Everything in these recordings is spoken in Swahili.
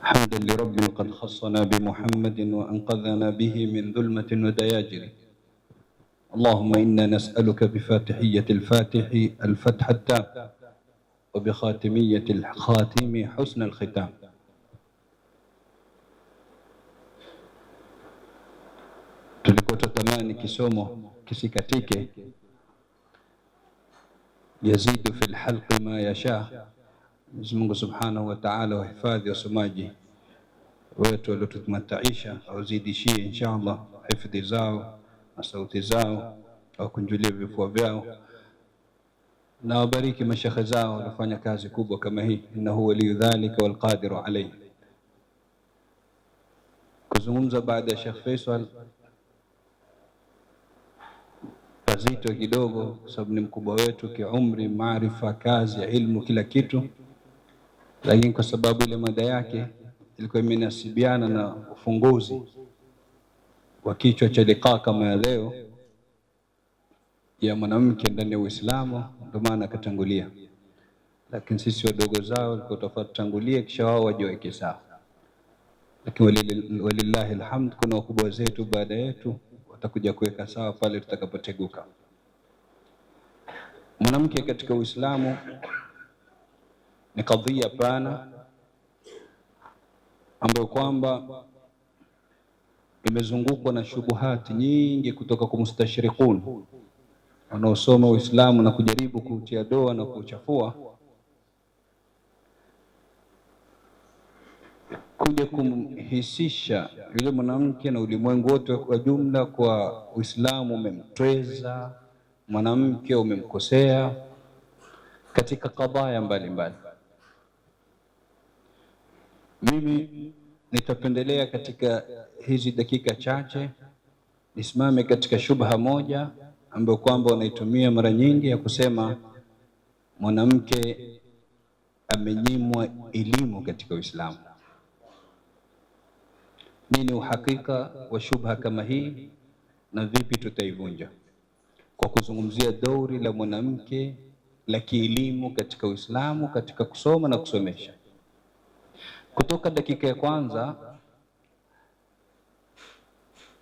حمدا لرب قد خصنا بمحمد وأنقذنا به من ظلمة ودياجر. اللهم إنا نسألك بفاتحية الفاتح الفتح التام وبخاتمية الخاتم حسن الختام. Tulikuwa tutamani kisomo kisikatike, yazidu fil halqi ma yasha. Mwenyezi Mungu Subhanahu wa Ta'ala wahifadhi wasomaji wetu waliotumataisha, awazidishie inshallah hifadhi zao na sauti zao, awakunjulie vifua vyao na wabariki mashekhe zao walifanya kazi kubwa kama hii. Innahu waliyu dhalika walqadiru alayhi. Kuzungumza baada ya Sheikh Faisal pazito kidogo, kwa sababu ni mkubwa wetu kiumri, maarifa, kazi, ilmu, kila kitu, lakini kwa sababu ile mada yake ilikuwa imenasibiana na ufunguzi wa kichwa cha liqa kama ya leo ya mwanamke ndani ya Uislamu, ndio maana akatangulia. Lakini sisi wadogo zao walikuwa tutafutangulia kisha wao wajiweke sawa, lakini walillahi alhamd, kuna wakubwa zetu baada yetu watakuja kuweka sawa pale tutakapoteguka. Mwanamke katika Uislamu ni kadhia pana ambayo kwamba imezungukwa na shubuhati nyingi kutoka kwa mustashriqun wanaosoma Uislamu na kujaribu kuutia doa na kuuchafua, kuja kumhisisha yule mwanamke na ulimwengu wote kwa jumla kwa Uislamu umemtweza mwanamke, umemkosea katika kadhaya mbalimbali. Mimi nitapendelea katika hizi dakika chache nisimame katika shubha moja ambayo kwamba wanaitumia mara nyingi ya kusema mwanamke amenyimwa elimu katika Uislamu. Nini uhakika wa shubha kama hii na vipi tutaivunja? Kwa kuzungumzia dori la mwanamke la kielimu katika Uislamu, katika kusoma na kusomesha. Kutoka dakika ya kwanza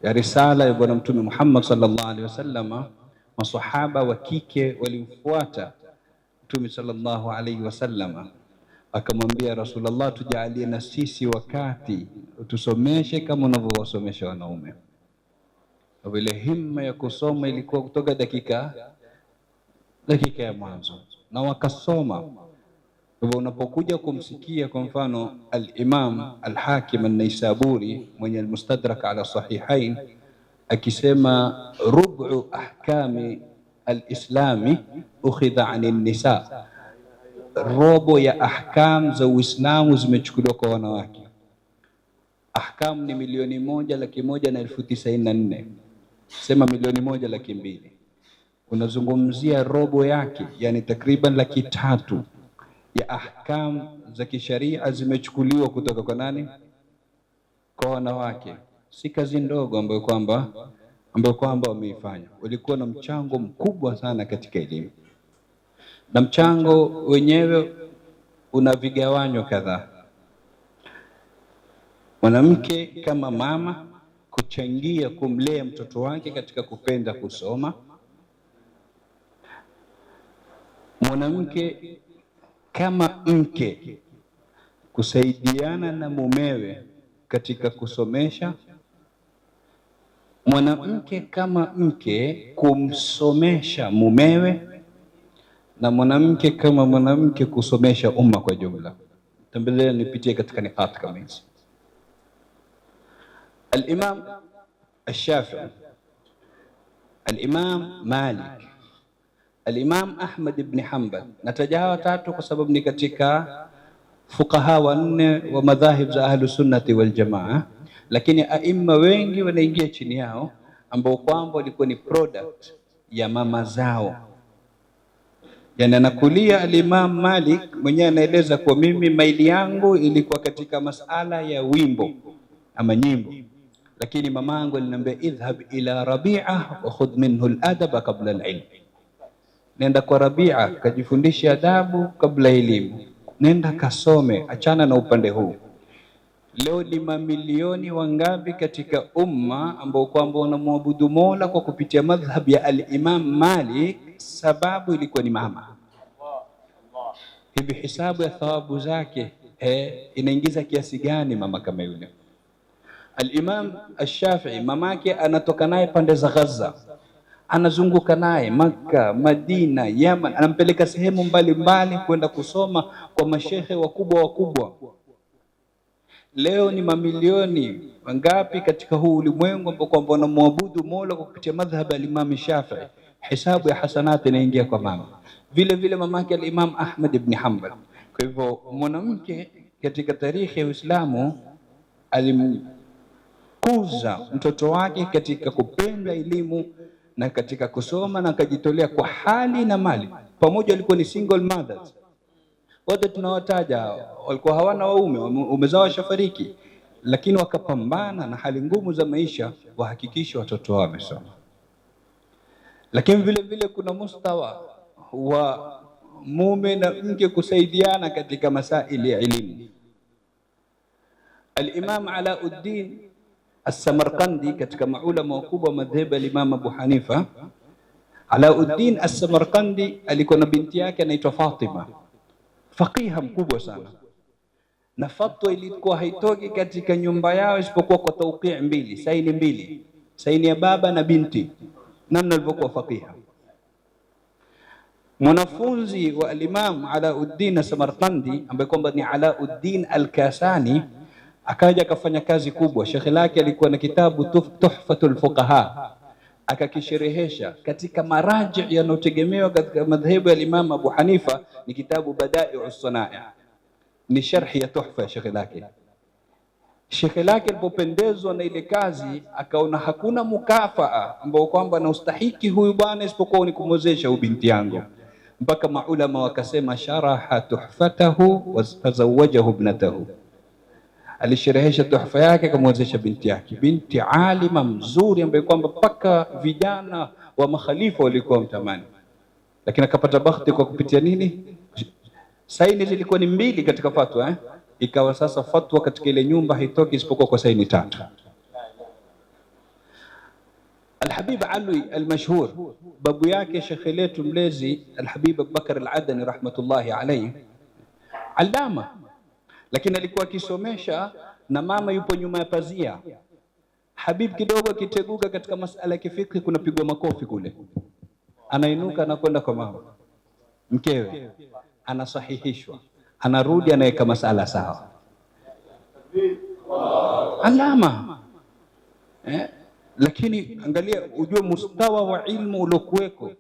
ya risala ya Bwana Mtume Muhammad sallallahu alaihi wasallam, masahaba wa kike walimfuata Mtume sallallahu alaihi wasallam, akamwambia Rasulullah, tujalie na sisi wakati utusomeshe kama unavyowasomesha wanaume. Vile himma ya kusoma ilikuwa kutoka dakika ya mwanzo na wakasoma. Hivyo unapokuja kumsikia kwa mfano al-Imam al-Hakim an-Naisaburi mwenye al-Mustadrak ala Sahihain akisema rub'u ahkami al-Islami ukhidha 'ani nisa, robo ya ahkam za Uislamu zimechukuliwa kwa wanawake. Ahkam ni 1,101,094, sema 1,102,000. Unazungumzia robo yake, yani takriban 300,000 ya ahkam za kisharia zimechukuliwa kutoka kwa nani? Kwa wanawake. Si kazi ndogo ambayo kwamba wameifanya. Walikuwa na mchango mkubwa sana katika elimu, na mchango wenyewe una vigawanyo kadhaa. Mwanamke kama mama kuchangia kumlea mtoto wake katika kupenda kusoma. Mwanamke kama mke kusaidiana na mumewe katika kusomesha. Mwanamke kama mke kumsomesha mumewe, na mwanamke kama mwanamke kusomesha umma kwa jumla. Tambelea nipitie katika niqat kama hizi. Al-Imam al-Shafi'i, al-Imam Malik, al-Imam Ahmad ibn Hanbal. Nataja hawa tatu kwa sababu ni katika fuqaha wanne wa madhahib za ahlu sunnati wal jamaa, lakini aima wengi wanaingia chini yao ambao kwamba walikuwa ni product ya mama zao. Yani anakulia al-Imam Malik mwenyewe anaeleza kwa mimi maili yangu ilikuwa katika masala ya wimbo ama nyimbo, lakini mamangu aliniambia idhhab ila Rabi'a wa khudh minhu al-adab qabla al-ilm. Nenda kwa Rabi'a kajifundisha adabu kabla elimu, nenda kasome, achana na upande huu. Leo ni mamilioni wangapi katika umma ambao kwamba wanamwabudu Mola kwa kupitia madhhab ya al-Imam Malik, sababu ilikuwa ni mama. Hivi hisabu ya thawabu zake inaingiza kiasi gani mama kama yule? Al-Imam Ash-Shafi'i mamake anatoka naye pande za Gaza, anazunguka naye Makka, Madina, Yaman, anampeleka sehemu mbalimbali kwenda kusoma kwa mashehe wakubwa wakubwa. Leo ni mamilioni wangapi katika huu ulimwengu ambao kwamba wanamwabudu Mola kwa kupitia madhhabu ya Imam Shafi'i, hisabu ya hasanati inaingia kwa mama. Vile vile mamake al-Imam Ahmad ibn Hanbal. Kwa hivyo mwanamke katika tarikhi ya Uislamu alimkuza mtoto wake katika kupenda elimu na katika kusoma, na akajitolea kwa hali na mali. Pamoja walikuwa ni single mothers, wote tunawataja walikuwa hawana waume, umezao washafariki, lakini wakapambana na hali ngumu za maisha wahakikisha watoto wao wamesoma. Lakini vile vile kuna mustawa wa mume na mke kusaidiana katika masaili ya elimu. Al-Imam Alauddin As-Samarkandi katika maulama wakubwa madhhabu ya Imam Abu Hanifa, Alauddin As-Samarkandi alikuwa na binti yake anaitwa Fatima, faqiha mkubwa sana, na fatwa ilikuwa haitoki katika nyumba yao isipokuwa kwa tawqi' mbili, saini ya baba na binti, namna alivyokuwa faqiha. Mwanafunzi wa al-Imam Alauddin As-Samarkandi ambaye kwamba ni Alauddin Al-Kasani akaja akafanya kazi kubwa. Shekhe lake alikuwa na kitabu Tuhfatul Fuqaha, akakisherehesha katika maraji yanayotegemewa katika madhehebu ya Imam Abu Hanifa, ni kitabu Bada'i'us Sanai', ni sharhi ya Tuhfa ya shekhe lake. Shekhe lake alipopendezwa na ile kazi akaona hakuna mukafaa ambao kwamba anaustahiki huyu bwana isipokuwa ni kumwozesha huyu binti yangu, mpaka maulama wakasema sharaha tuhfatahu wa tazawajahu ibnatahu, alisherehesha tuhfa yake akamwozesha binti yake, binti alima mzuri ambaye kwamba mpaka vijana wa makhalifa walikuwa mtamani. Lakini akapata bahati kwa kupitia nini? Saini zilikuwa ni mbili katika fatwa ikawa sasa fatwa katika ile nyumba haitoki isipokuwa kwa saini 3. Al-Habib Alwi al-mashhur, babu yake shekhe letu mlezi Al-Habib Abubakar Al-Adani rahmatullahi alayhi, alama, lakini alikuwa akisomesha na mama yupo nyuma ya pazia. Habib kidogo akiteguka katika masala ya kifiki, kuna pigwa makofi kule, anainuka anakwenda kwa mama mkewe, anasahihishwa, anarudi anaweka masala sawa. Alama lakini angalia, ujue mustawa wa ilmu uliokuweko.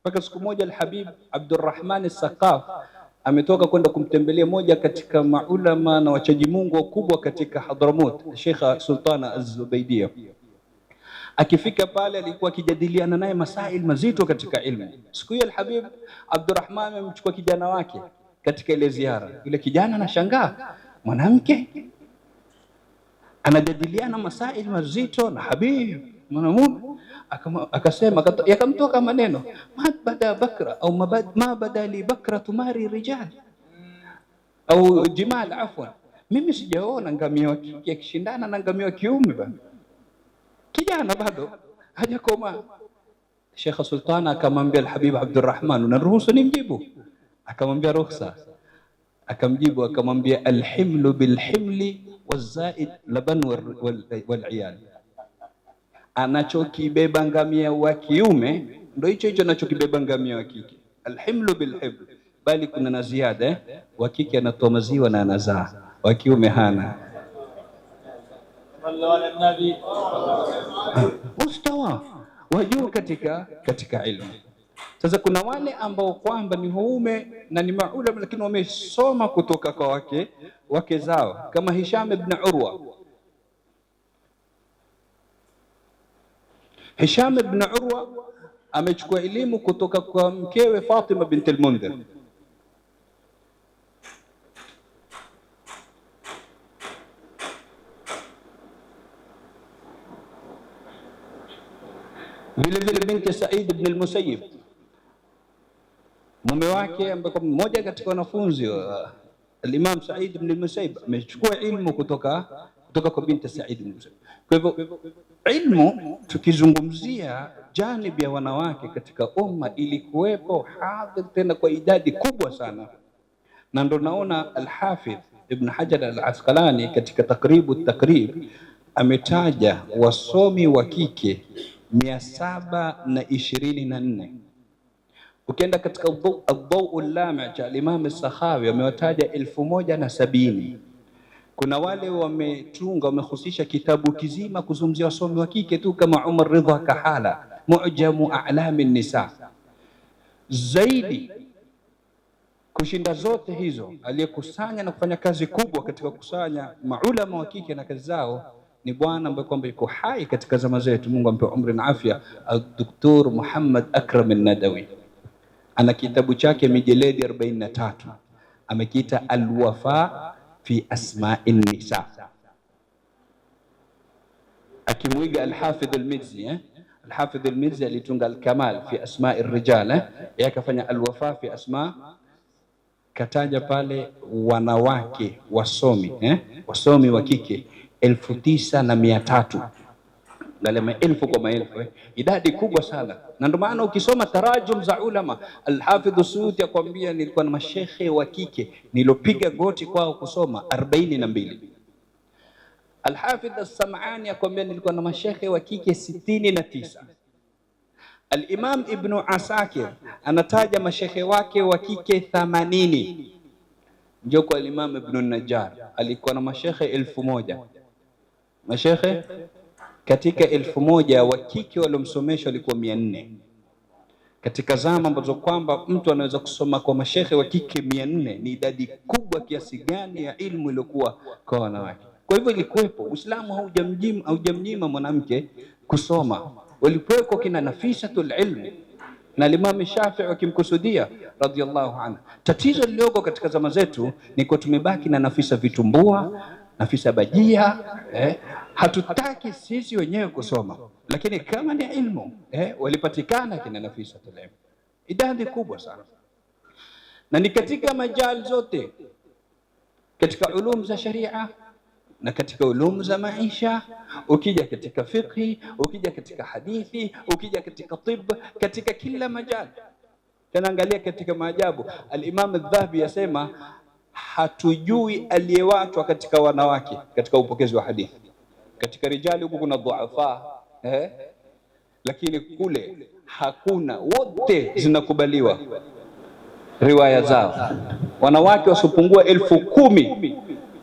Mpaka siku moja Al-Habib Abdurrahman As-Saqaf ametoka kwenda kumtembelea moja katika maulama na wachaji Mungu wakubwa katika Hadramut, Sheikh Sultana Az-Zubaydia. Akifika pale alikuwa akijadiliana naye masail mazito katika ilmu. Siku hiyo Al-Habib Abdurrahman amemchukua kijana wake katika ile ziara. Yule kijana anashangaa, mwanamke anajadiliana masail mazito na Habib mwanamume. Akasema, yakamtoka maneno, ma bada bakra au ma bada li bakra tumari rijal au jimal, afwan, mimi sijaona ngamia wa kike akishindana na ngamia wa kiume bana. Kijana bado hajakoma. Sheikh Sultana akamwambia Al-Habib Abdurrahman, unaruhusu nimjibu? Akamwambia ruhusa. Akamjibu akamwambia, alhimlu bilhimli wazaid laban waliyal, anachokibeba ngamia wa kiume ndio hicho hicho anachokibeba ngamia wa kike. Alhimlu bilhiml, bali kuna na ziada. Wa kike anatoa maziwa na anazaa, wa kiume hana. Mustawa wa juu katika ilmu. Sasa kuna wale ambao kwamba ni waume na ni maulama, lakini wamesoma kutoka kwa wake zao, kama Hisham ibn Urwa. Hisham ibn Urwa amechukua elimu kutoka kwa mkewe Fatima bint al-Mundhir. Vile vile binti Said ibn al-Musayyib, mume wake ambaye mmoja katika wanafunzi Al-Imam Said ibn al-Musayyib amechukua ilmu kutoka kwa binti Said ibn al-Musayyib. Kwa hivyo ilmu, tukizungumzia janibi ya wanawake katika umma, ilikuwepo hadhir tena kwa idadi kubwa sana, na ndo naona Al-Hafidh Ibn Hajar Al-Asqalani katika Taqribu Takrib ametaja wasomi wa kike 724. Ukienda katika Ad-Dawu Al-Lami' cha Imam As-Sakhawi amewataja 1070. Kuna wale wamehusisha kitabu kizima kuzungumzia wasomi wa kike tu, kama Umar Ridha Kahala, Mu'jamu A'lami Nisa. Zaidi kushinda zote hizo, aliyekusanya na kufanya kazi kubwa katika kukusanya maulama wa kike na kazi zao ni bwana ambaye kwamba yuko hai katika zama zetu, Mungu ampe umri na afya, Dr. Muhammad Akram An-Nadawi. Ana kitabu chake mijeledi 43 amekiita Al-Wafa fi Asma'in Nisa, akimwiga Al-Hafidh Al-Mizzi. Al-Hafidh Al-Mizzi alitunga Al-Kamal fi Asma'i Rijal, yeye akafanya Al-Wafa fi Asma'. Kataja pale wanawake wasomi wasomi wa kike 9300, ngale maelfu kwa maelfu, idadi kubwa sana. Na ndio maana ukisoma tarajum za ulama, Al-Hafidh Suyuti akwambia nilikuwa na mashekhe wa kike nilopiga goti kwao kusoma 42. Al-Hafidh As-Sam'ani akwambia nilikuwa na mashekhe wa kike 69. Al-Imam Ibn Asakir anataja mashekhe wake wa kike 80. Ndio kwa Al-Imam Ibn Najjar alikuwa na mashekhe 1000. Mashekhe katika 1000 wa kike waliomsomesha walikuwa 400. Katika zama ambazo kwamba mtu anaweza kusoma kwa mashekhe wa kike 400, ni idadi kubwa kiasi gani ya ilmu iliyokuwa kwa wanawake. Kwa hivyo ilikuwepo, Uislamu haujamnyima mwanamke kusoma. Walikuweko kina Nafisatul Ilm na Imam Shafi'i wakimkusudia radhiyallahu anhu. Tatizo lililoko katika zama zetu ni kwa tumebaki na Nafisa vitumbua, Nafisa bajia, hatutaki sisi wenyewe kusoma, lakini kama ni ilmu walipatikana kina Nafisatul Ilm, idadi kubwa sana, na ni katika majal zote, katika ulum za sharia na katika ulumu za maisha. Ukija katika fiqhi, ukija katika hadithi, ukija katika tibb, katika kila majali. Tunaangalia katika maajabu, Al-Imam Adh-Dhahabi yasema hatujui aliyewachwa katika wanawake katika upokezi wa hadithi. Katika rijali huku kuna dhuafa, lakini kule hakuna, wote zinakubaliwa riwaya zao. Wanawake wasipungua 10,000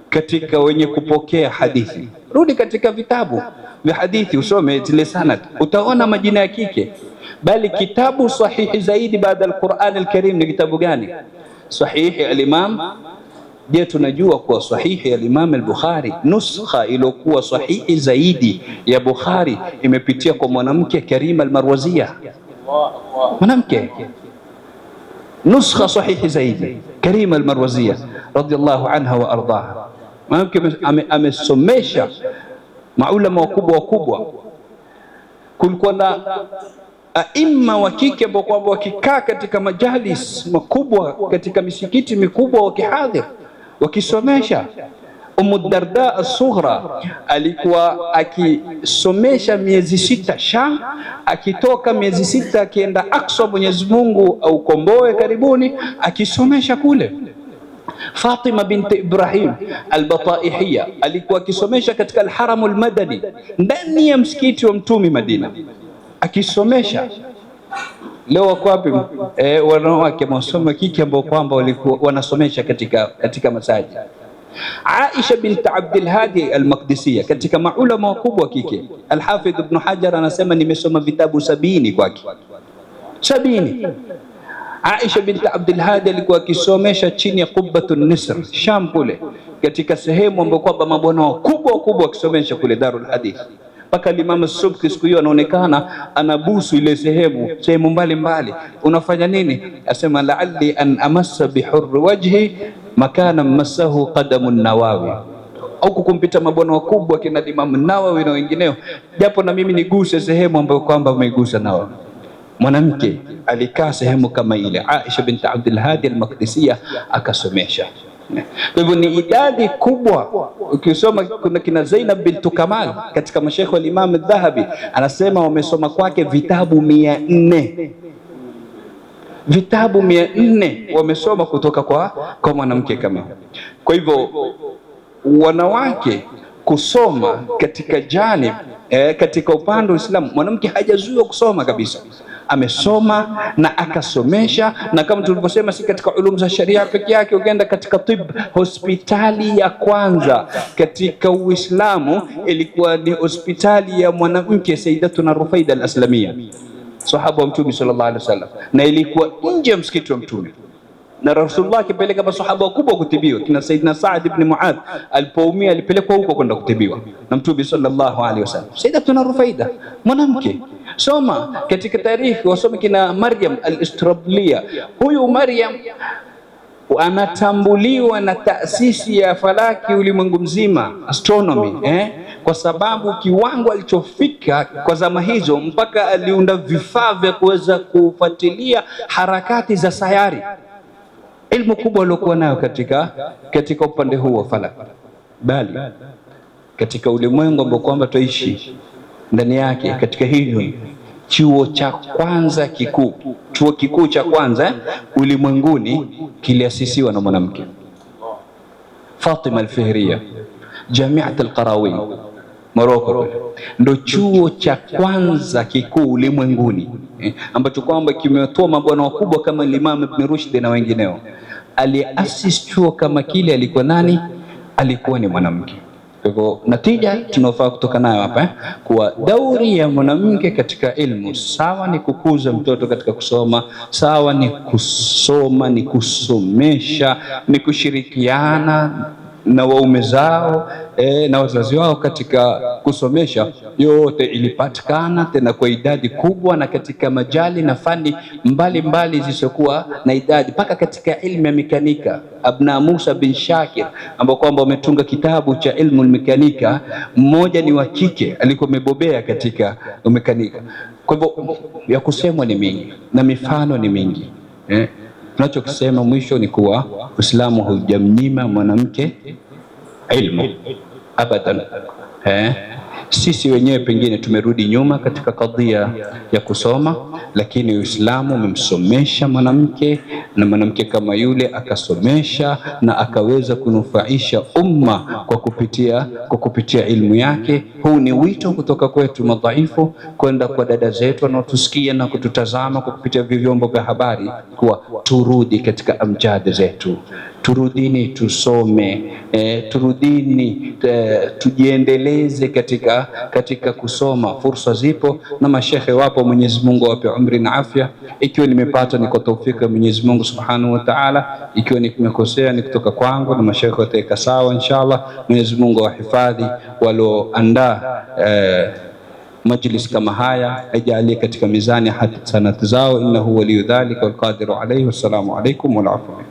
katika wenye kupokea hadithi. Rudi katika vitabu vya hadithi usome zile sanad, utaona majina ya kike. Bali kitabu sahihi zaidi baada al-Qur'an al-Karim ni kitabu gani? Sahihi al-Imam. Je, tunajua kuwa sahihi al-Imam al-Bukhari, nuskha iliyokuwa sahihi zaidi ya Bukhari imepitia kwa mwanamke, Karima al-Marwaziyya. Mwanamke nuskha sahihi zaidi, Karima al-Marwaziyya radhiyallahu anha wa ardaha. Mwanamke amesomesha maulama wakubwa. Kulikuwa na aima wa kike ambao kwamba wakikaa katika majalis makubwa katika misikiti mikubwa wakihadhir wakisomesha. Ummu Darda As-Sughra alikuwa akisomesha miezi 6 Sham, akitoka miezi 6 akienda Aqsa, Mwenyezi Mungu au komboe karibuni, akisomesha kule. Fatima binti Ibrahim Al-Bataihiyya alikuwa akisomesha katika Al-Haram Al-Madani, ndani ya msikiti wa Mtume Madina, akisomesha. Leo wako wapi wanawake masomo kike ambao kwamba walikuwa wanasomesha katika masajid? Aisha binti Abdul Hadi Al-Maqdisiyya katika maulama wakubwa kike. Al-Hafidh Ibn Hajar anasema nimesoma vitabu 70 kwake, 70. Aisha binti Abdul Hadi alikuwa akisomesha chini ya Qubbatun Nisr Sham kule, katika sehemu ambapo kwamba mabwana wakubwa wakisomesha kule Darul Hadith. Mpaka Imam Subki siku hiyo anaonekana anabusu ile sehemu mbalimbali. Unafanya nini? Asema la'alli an amassa bihurri wajhi makana massahu qadamun Nawawi, au kukumpita mabwana wakubwa kina Imam Nawawi na wengineo, japo na mimi niguse sehemu ambayo kwamba umeigusa Nawawi. Mwanamke alikaa sehemu kama ile, Aisha binti Abdul Hadi Al-Maqdisiyya akasomesha. Kwa hivyo ni idadi kubwa. Ukisoma kuna kina Zainab bintu Kamal katika mashaikh wa Imam Adh-Dhahabi, anasema wamesoma kwake vitabu 400. Vitabu 400 wamesoma kutoka kwa mwanamke kama. Kwa hivyo wanawake kusoma katika janib katika upande wa Uislamu, mwanamke hajazuiwa kusoma kabisa. Amesoma na akasomesha, na kama tulivyosema, si katika ulum za sharia peke yake. Ukienda katika tib, hospitali ya kwanza katika Uislamu ilikuwa ni hospitali ya mwanamke Sayyidatuna Rufaida al-Aslamia, sahaba wa Mtume sallallahu alaihi wasallam, na ilikuwa nje ya msikiti wa Mtume, na Rasulullah akipeleka masahaba wakubwa kutibiwa. Kina Sayyidina Saad ibn Muadh alipoumia alipelekwa huko kwenda kutibiwa na Mtume sallallahu alaihi wasallam. Sayyidatuna Rufaida mwanamke. Soma katika tarikhi, wasome kina Maryam al-Istrablia. Huyu Maryam anatambuliwa na taasisi ya falaki ulimwengu mzima, astronomy, kwa sababu kiwango alichofika kwa zama hizo, mpaka aliunda vifaa vya kuweza kufuatilia harakati za sayari. Ilmu kubwa aliokuwa nayo katika upande huu wa falaki, bali katika ulimwengu ambao kwamba tuishi ndani yake, katika hili chuo cha kwanza kikuu, chuo kikuu cha kwanza ulimwenguni kiliasisiwa na mwanamke, Fatima al-Fihriya, Jamiat al-Qarawin, Morocco. Ndio chuo cha kwanza kikuu ulimwenguni ambacho kwamba kimetoa mabwana wakubwa kama Imam Ibn Rushd na wengineo. Aliasisi chuo kama kile alikuwa nani? Alikuwa ni mwanamke. Kwa hivyo natija tunafaa kutoka nayo hapa kuwa dauri ya mwanamke katika ilmu, sawa ni kukuza mtoto katika kusoma, sawa ni kusoma, ni kusomesha, ni kushirikiana na waume zao na wazazi wao katika kusomesha, yote ilipatikana tena kwa idadi kubwa, na katika majali na fani mbalimbali zisizokuwa na idadi, mpaka katika ilmu ya mekanika. Abna Musa bin Shakir ambao kwamba wametunga kitabu cha ilmu al-mekanika, mmoja ni wa kike alikuwa amebobea katika mekanika. Kwa hivyo ya kusemwa ni mingi na mifano ni mingi. Tunachokisema mwisho ni kuwa Uislamu hujamnyima mwanamke ilmu abadan. Sisi wenyewe pengine tumerudi nyuma katika kadhia ya kusoma, lakini Uislamu umemsomesha mwanamke, na mwanamke kama yule akasomesha na akaweza kunufaisha umma kwa kupitia ilmu yake. Huu ni wito kutoka kwetu madhaifu kwenda kwa dada zetu wanaotusikia na kututazama kwa kupitia vyombo vya habari, kuwa turudi katika amjad zetu, turudini tusome, turudini tujiendeleze katika kusoma. Fursa zipo na mashekhe wapo, Mwenyezi Mungu awape umri na afya. Ikiwa nimepata ni kwa taufiki ya Mwenyezi Mungu Subhanahu wa Ta'ala, ikiwa nimekosea ni kutoka kwangu, na mashekhe wataweka sawa inshallah. Mwenyezi Mungu awahifadhi walioandaa majlis kama haya, ajalie katika mizani hasanati zao, innahu waliyu dhalika wal qadiru alayhi. Wassalamu alaykum wa rahmatullahi.